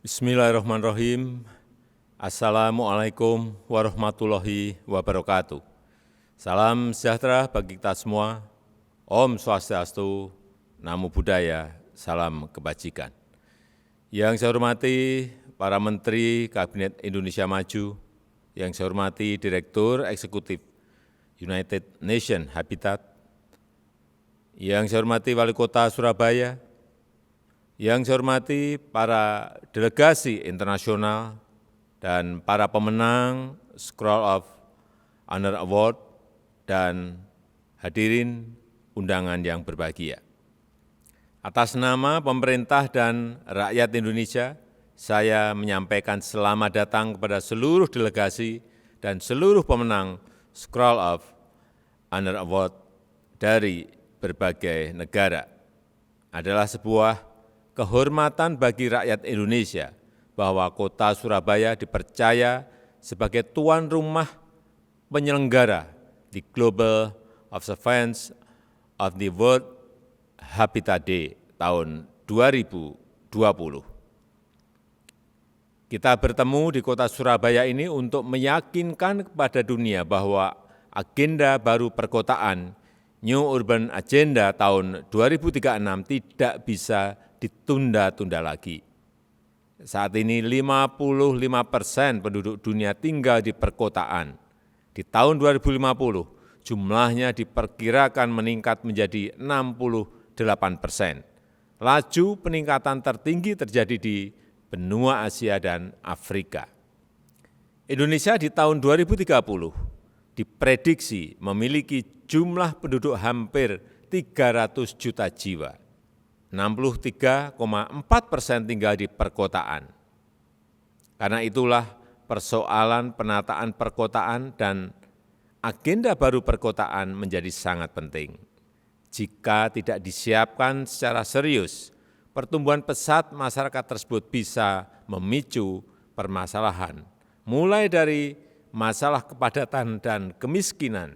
Bismillahirrahmanirrahim. Assalamualaikum warahmatullahi wabarakatuh. Salam sejahtera bagi kita semua. Om Swastiastu, Namo Buddhaya, salam kebajikan. Yang saya hormati para Menteri Kabinet Indonesia Maju, yang saya hormati Direktur Eksekutif United Nations Habitat, yang saya hormati Wali Kota Surabaya, yang saya hormati para delegasi internasional dan para pemenang Scroll of Honor Award dan hadirin undangan yang berbahagia. Atas nama pemerintah dan rakyat Indonesia, saya menyampaikan selamat datang kepada seluruh delegasi dan seluruh pemenang Scroll of Honor Award dari berbagai negara. Adalah sebuah kehormatan bagi rakyat Indonesia bahwa kota Surabaya dipercaya sebagai tuan rumah penyelenggara di Global Observance of the World Habitat Day tahun 2020. Kita bertemu di kota Surabaya ini untuk meyakinkan kepada dunia bahwa agenda baru perkotaan New Urban Agenda tahun 2036 tidak bisa ditunda-tunda lagi. Saat ini 55% penduduk dunia tinggal di perkotaan. Di tahun 2050, jumlahnya diperkirakan meningkat menjadi 68%. Laju peningkatan tertinggi terjadi di benua Asia dan Afrika. Indonesia di tahun 2030 diprediksi memiliki jumlah penduduk hampir 300 juta jiwa. 63,4% tinggal di perkotaan. Karena itulah persoalan penataan perkotaan dan agenda baru perkotaan menjadi sangat penting. Jika tidak disiapkan secara serius, pertumbuhan pesat masyarakat tersebut bisa memicu permasalahan, mulai dari masalah kepadatan dan kemiskinan,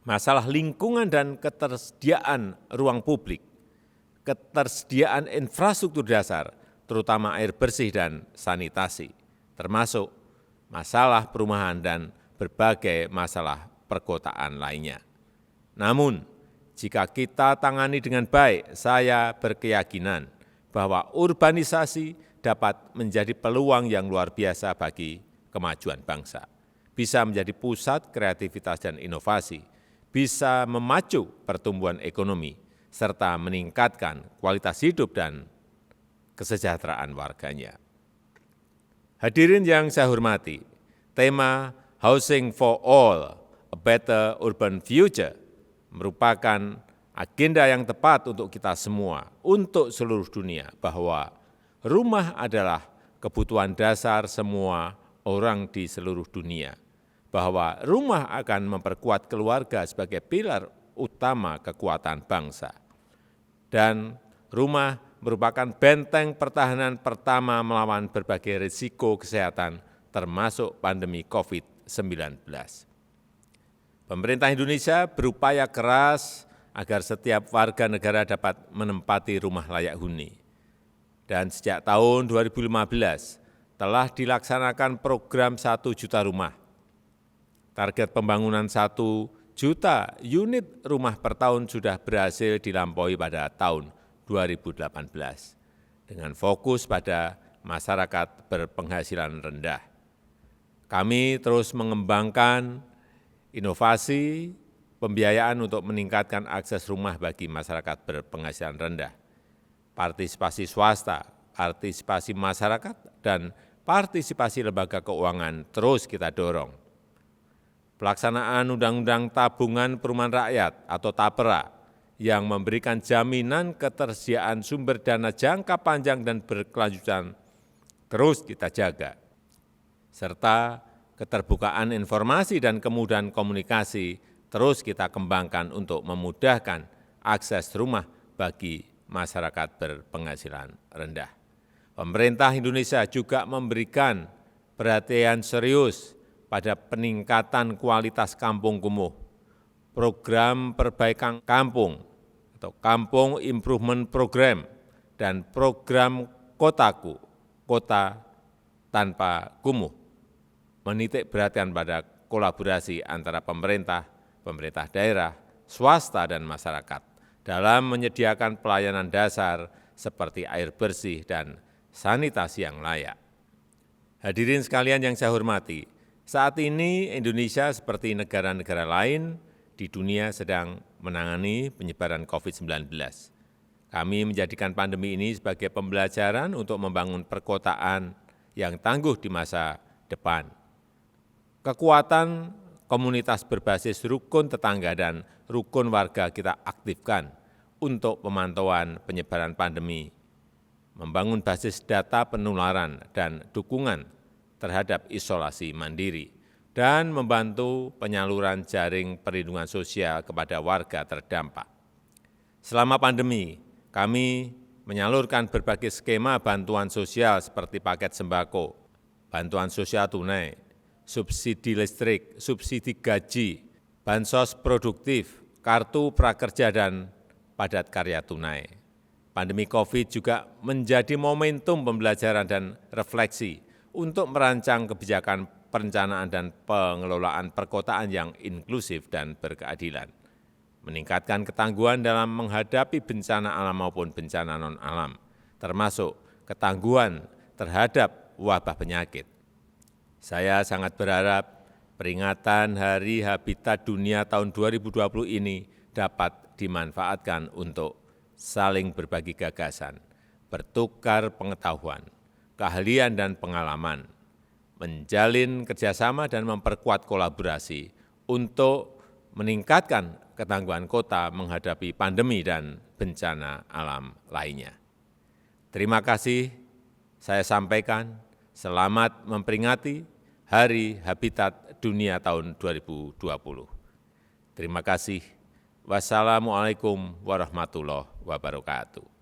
masalah lingkungan dan ketersediaan ruang publik, ketersediaan infrastruktur dasar, terutama air bersih dan sanitasi, termasuk masalah perumahan dan berbagai masalah perkotaan lainnya. Namun, jika kita tangani dengan baik, saya berkeyakinan bahwa urbanisasi dapat menjadi peluang yang luar biasa bagi kemajuan bangsa, bisa menjadi pusat kreativitas dan inovasi, bisa memacu pertumbuhan ekonomi, serta meningkatkan kualitas hidup dan kesejahteraan warganya. Hadirin yang saya hormati, tema Housing for All, a Better Urban Future merupakan agenda yang tepat untuk kita semua, untuk seluruh dunia, bahwa rumah adalah kebutuhan dasar semua orang di seluruh dunia, bahwa rumah akan memperkuat keluarga sebagai pilar utama kekuatan bangsa. Dan rumah merupakan benteng pertahanan pertama melawan berbagai risiko kesehatan, termasuk pandemi COVID-19. Pemerintah Indonesia berupaya keras agar setiap warga negara dapat menempati rumah layak huni. Dan sejak tahun 2015 telah dilaksanakan program 1 juta rumah. Target pembangunan 1 juta unit rumah per tahun sudah berhasil dilampaui pada tahun 2018 dengan fokus pada masyarakat berpenghasilan rendah. Kami terus mengembangkan inovasi pembiayaan untuk meningkatkan akses rumah bagi masyarakat berpenghasilan rendah, partisipasi swasta, partisipasi masyarakat, dan partisipasi lembaga keuangan terus kita dorong. Pelaksanaan Undang-Undang Tabungan Perumahan Rakyat atau TAPERA yang memberikan jaminan ketersediaan sumber dana jangka panjang dan berkelanjutan terus kita jaga, serta keterbukaan informasi dan kemudahan komunikasi terus kita kembangkan untuk memudahkan akses rumah bagi masyarakat berpenghasilan rendah. Pemerintah Indonesia juga memberikan perhatian serius pada peningkatan kualitas kampung kumuh, program perbaikan kampung atau Kampung Improvement Program dan program Kotaku kota tanpa kumuh, menitik beratkan pada kolaborasi antara pemerintah, pemerintah daerah, swasta, dan masyarakat dalam menyediakan pelayanan dasar seperti air bersih dan sanitasi yang layak. Hadirin sekalian yang saya hormati, saat ini Indonesia seperti negara-negara lain di dunia sedang menangani penyebaran COVID-19. Kami menjadikan pandemi ini sebagai pembelajaran untuk membangun perkotaan yang tangguh di masa depan. Kekuatan komunitas berbasis rukun tetangga dan rukun warga kita aktifkan untuk pemantauan penyebaran pandemi, membangun basis data penularan dan dukungan terhadap isolasi mandiri, dan membantu penyaluran jaring perlindungan sosial kepada warga terdampak. Selama pandemi, kami menyalurkan berbagai skema bantuan sosial seperti paket sembako, bantuan sosial tunai, subsidi listrik, subsidi gaji, bansos produktif, kartu prakerja, dan padat karya tunai. Pandemi COVID juga menjadi momentum pembelajaran dan refleksi untuk merancang kebijakan perencanaan dan pengelolaan perkotaan yang inklusif dan berkeadilan, meningkatkan ketangguhan dalam menghadapi bencana alam maupun bencana non-alam, termasuk ketangguhan terhadap wabah penyakit. Saya sangat berharap peringatan Hari Habitat Dunia tahun 2020 ini dapat dimanfaatkan untuk saling berbagi gagasan, bertukar pengetahuan, keahlian dan pengalaman, menjalin kerjasama dan memperkuat kolaborasi untuk meningkatkan ketangguhan kota menghadapi pandemi dan bencana alam lainnya. Terima kasih saya sampaikan, selamat memperingati Hari Habitat Dunia tahun 2020. Terima kasih. Wassalamualaikum warahmatullahi wabarakatuh.